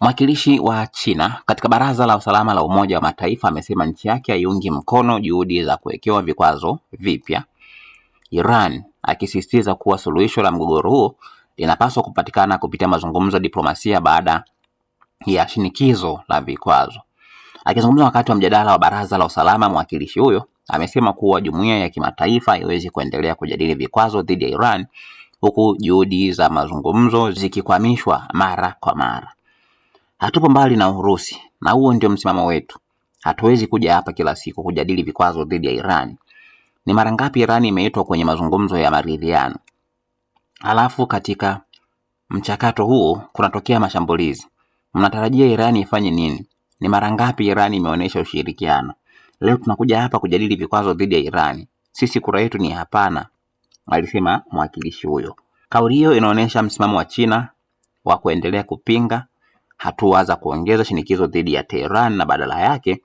Mwakilishi wa China katika Baraza la Usalama la Umoja wa Mataifa amesema nchi yake haiungi mkono juhudi za kuwekewa vikwazo vipya Iran, akisisitiza kuwa suluhisho la mgogoro huo linapaswa kupatikana kupitia mazungumzo ya diplomasia baada ya shinikizo la vikwazo. Akizungumza wakati wa mjadala wa Baraza la Usalama, mwakilishi huyo amesema kuwa jumuiya ya kimataifa haiwezi kuendelea kujadili vikwazo dhidi ya Iran huku juhudi za mazungumzo zikikwamishwa mara kwa mara. Hatupo mbali na Urusi na huo ndio msimamo wetu. Hatuwezi kuja hapa kila siku kujadili vikwazo dhidi ya Iran. Ni mara ngapi Iran imeitwa kwenye mazungumzo ya maridhiano? Halafu katika mchakato huo kunatokea mashambulizi. Mnatarajia Iran ifanye nini? Ni mara ngapi Iran imeonyesha ushirikiano? Leo tunakuja hapa kujadili vikwazo dhidi ya Iran. Sisi kura yetu ni hapana, alisema mwakilishi huyo. Kauli hiyo inaonyesha msimamo wa China wa kuendelea kupinga hatua za kuongeza shinikizo dhidi ya Tehran na badala yake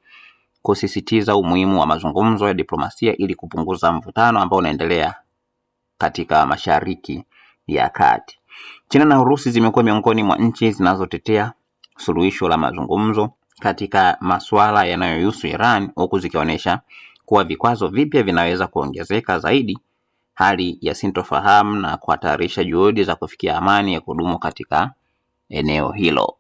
kusisitiza umuhimu wa mazungumzo ya diplomasia ili kupunguza mvutano ambao unaendelea katika Mashariki ya Kati. China na Urusi zimekuwa miongoni mwa nchi zinazotetea suluhisho la mazungumzo katika masuala yanayohusu Iran, huku zikionyesha kuwa vikwazo vipya vinaweza kuongezeka zaidi hali ya sintofahamu na kuhatarisha juhudi za kufikia amani ya kudumu katika eneo hilo.